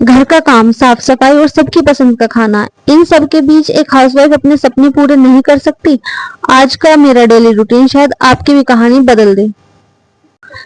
घर का काम, साफ सफाई और सबकी पसंद का खाना, इन सब के बीच एक हाउसवाइफ अपने सपने पूरे नहीं कर सकती। आज का मेरा डेली रूटीन शायद आपकी भी कहानी बदल दे।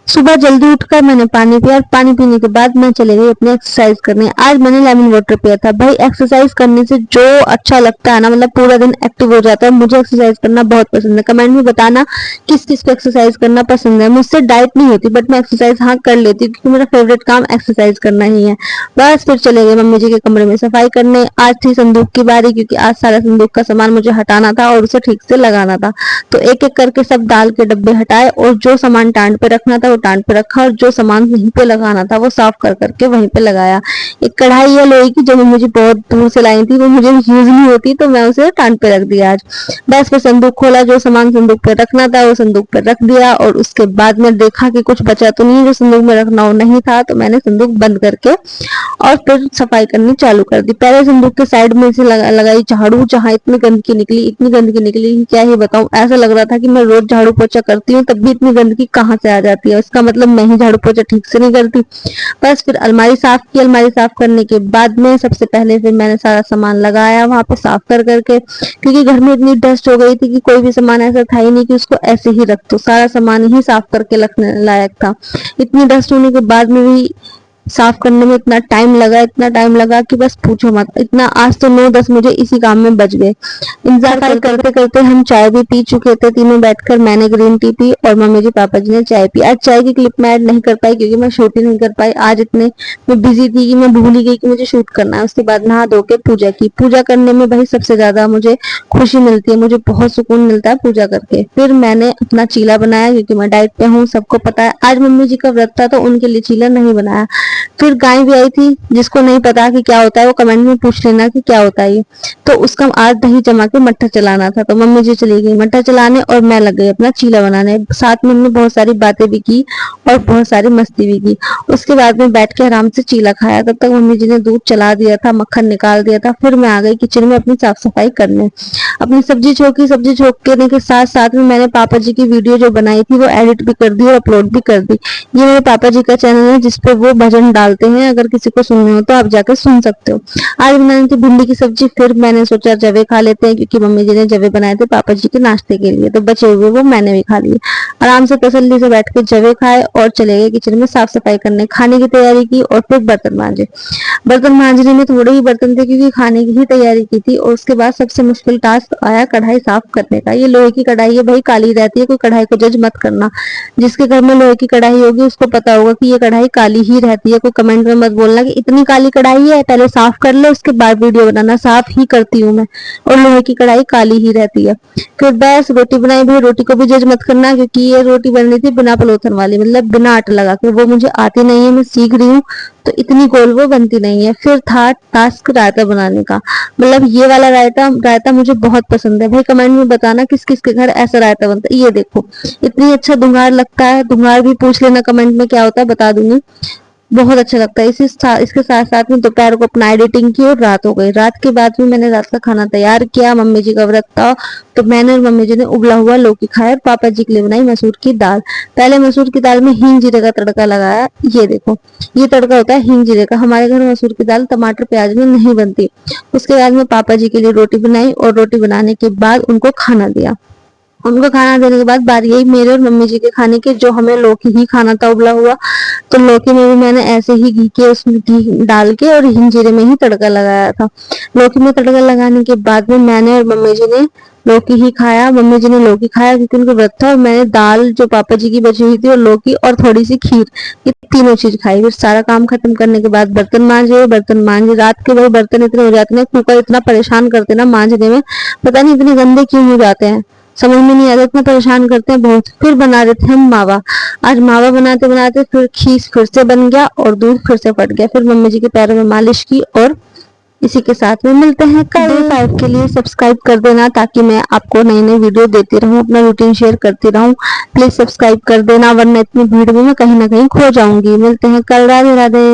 सुबह जल्दी उठकर मैंने पानी पिया और पानी पीने के बाद मैं चले गई अपने एक्सरसाइज करने। आज मैंने लेमन वाटर पिया था। भाई एक्सरसाइज करने से जो अच्छा लगता है ना, मतलब पूरा दिन एक्टिव हो जाता है। मुझे एक्सरसाइज करना बहुत पसंद है। कमेंट में बताना किस किस को एक्सरसाइज करना पसंद है। मुझसे डाइट नहीं होती बट मैं एक्सरसाइज हाँ कर लेती हूँ, क्योंकि मेरा फेवरेट काम एक्सरसाइज करना ही है। बस फिर चले गए मम्मी जी के कमरे में सफाई करने। आज थी संदूक की बारी, क्योंकि आज सारा संदूक का सामान मुझे हटाना था और उसे ठीक से लगाना था। तो एक एक करके सब दाल के डब्बे हटाए और जो सामान टांड पे रखना था वो टांड पे रखा और जो सामान वहीं पे लगाना था वो साफ कर करके वहीं पे लगाया। एक कढ़ाई है लोहे की जो मुझे बहुत दूर से लाई थी, वो मुझे यूज नहीं होती तो मैं उसे टांड पे रख दिया आज। बस फिर संदूक खोला, जो सामान संदूक पे रखना था वो संदूक पे रख दिया और उसके बाद में देखा कि कुछ बचा तो नहीं जो संदूक में रखना हो। नहीं था तो मैंने संदूक बंद करके और फिर सफाई करनी चालू कर दी। पहले संदूक के साइड में से लगाई झाड़ू, जहां इतनी गंदगी निकली कि क्या ही बताऊं। ऐसा लग रहा था कि मैं रोज झाड़ू पोछा करती हूँ तब भी इतनी गंदगी कहाँ से आ जाती है। इसका मतलब मैं ही झाड़ू पोछा ठीक से नहीं करती। बस फिर अलमारी साफ की। अलमारी साफ करने के बाद में सबसे पहले फिर मैंने सारा सामान लगाया वहां पे साफ कर करके, क्योंकि घर में इतनी डस्ट हो गई थी कि कोई भी सामान ऐसा था ही नहीं कि उसको ऐसे ही रख दो। सारा सामान ही साफ करके रखने लायक था। इतनी डस्ट होने के बाद में भी साफ करने में इतना टाइम लगा कि बस पूछो मत। इतना आज तो 9-10 मुझे इसी काम में बच गए। इंतजार करते करते हम चाय भी पी चुके थे तीनों बैठकर। मैंने ग्रीन टी पी और मम्मी जी पापा जी ने चाय पी। आज चाय की क्लिप मैं ऐड नहीं कर पाई क्योंकि मैं शूट ही नहीं कर पाई। आज इतने मैं बिजी थी कि मैं भूल ही गई कि मुझे शूट करना है। उसके बाद नहा धो के पूजा की। पूजा करने में भाई सबसे ज्यादा मुझे खुशी मिलती है, मुझे बहुत सुकून मिलता है पूजा करके। फिर मैंने अपना चीला बनाया, क्योंकि मैं डाइट पे हूँ, सबको पता है। आज मम्मी जी का व्रत था तो उनके लिए चीला नहीं बनाया। फिर गाय भी आई थी, जिसको नहीं पता कि क्या होता है वो कमेंट में पूछ लेना कि क्या होता है ये। तो उसका आज दही जमा के मट्ठा चलाना था, तो मम्मी जी चली गई मट्ठा चलाने और मैं लग गई अपना चीला बनाने। साथ में हमने बहुत सारी बातें भी की और बहुत सारी मस्ती भी की। उसके बाद में बैठ के आराम से चीला खाया। तब तक मम्मी जी ने दूध चला दिया था, मक्खन निकाल दिया था। फिर मैं आ गई किचन में अपनी साफ सफाई करने। अपनी सब्जी छोकने के साथ साथ में मैंने पापा जी की वीडियो जो बनाई थी वो एडिट भी कर दी और अपलोड भी कर दी। ये मेरे पापा जी का चैनल है जिसपे वो भजन डालते हैं, अगर किसी को सुनने हो तो आप जाकर सुन सकते हो। आज बनाई थी भिंडी की सब्जी। फिर मैंने सोचा जवे खा लेते हैं, क्योंकि मम्मी जी ने जवे बनाए थे पापा जी के नाश्ते के लिए, तो बचे हुए वो मैंने भी खा लिए। आराम से तसल्ली से बैठ के जवे खाए और चले गए किचन में साफ सफाई करने। खाने की तैयारी की और फिर बर्तन मांजे। बर्तन मांजने में थोड़े ही बर्तन थे क्योंकि खाने की ही तैयारी की थी। और उसके बाद सबसे मुश्किल टास्क आया कढ़ाई साफ करने का। ये लोहे की कढ़ाई है भाई, काली रहती है, कोई कढ़ाई को जज मत करना। जिसके घर में लोहे की कढ़ाई होगी उसको पता होगा कि ये कढ़ाई काली ही रहती है। कोई कमेंट में मत बोलना कि इतनी काली कढ़ाई है, पहले साफ कर ले उसके बाद वीडियो बनाना। साफ ही करती हूँ मैं, और लोहे की कढ़ाई काली ही रहती है। फिर बस रोटी बनाई। भाई रोटी को भी जज मत करना, क्योंकि ये रोटी बन रही थी बिना पलोथन वाली, मतलब बिना आटा लगा के। वो मुझे आती नहीं है, मैं सीख रही हूँ, तो इतनी गोल वो बनती नहीं है। फिर था टास्क रायता बनाने का। मतलब ये वाला रायता रायता मुझे बहुत पसंद है। भाई कमेंट में बताना किस किस के घर ऐसा रायता बनता है। ये देखो इतनी अच्छा धुंगार लगता है। धुंगार भी पूछ लेना कमेंट में क्या होता है, बता दूंगी। बहुत अच्छा लगता है। इसके साथ साथ में दोपहर को अपना एडिटिंग की और रात हो गई। रात के बाद में मैंने रात का खाना तैयार किया। मम्मी जी का व्रत था तो मैंने और मम्मी जी ने उबला हुआ लौकी खाया और पापा जी के लिए बनाई मसूर की दाल। पहले मसूर की दाल में हींग जीरे का तड़का लगाया। ये देखो ये तड़का होता है हींग जीरे का। हमारे घर मसूर की दाल टमाटर प्याज में नहीं बनती। उसके बाद में पापा जी के लिए रोटी बनाई और रोटी बनाने के बाद उनको खाना दिया। उनको खाना देने के बाद बारी आई मेरे और मम्मी जी के खाने की, जो हमें लौकी ही खाना था उबला हुआ। तो लौकी में भी मैंने ऐसे ही घी के उसमें घी डाल के और हिंग जीरे में ही तड़का लगाया था। लौकी में तड़का लगाने के बाद में मैंने और मम्मी जी ने लौकी ही खाया। मम्मी जी ने लौकी खाया क्योंकि उनको व्रत था, और मैंने दाल जो पापा जी की बची हुई थी और लौकी और थोड़ी सी खीर, ये तीनों चीज खाई। फिर सारा काम खत्म करने के बाद बर्तन मांजे। रात के भाई बर्तन इतने हो जाते हैं, कुकर इतना परेशान करते ना मांजने में, पता नहीं इतने गंदे क्यों हो जाते हैं, समझ में नहीं आता, इतना परेशान करते हैं बहुत। फिर बना रहे थे हम मावा। आज मावा बनाते बनाते फिर खीस फिर से बन गया और दूध फिर से फट गया। फिर मम्मी जी के पैरों में मालिश की और इसी के साथ में मिलते हैं कल। डे 5 के लिए सब्सक्राइब कर देना ताकि मैं आपको नई नई वीडियो देती रहूं, अपना रूटीन शेयर करती रहूं। प्लीज सब्सक्राइब कर देना, वरना इतनी भीड़ में मैं कहीं ना कहीं खो जाऊंगी। मिलते हैं कल। राधे राधे।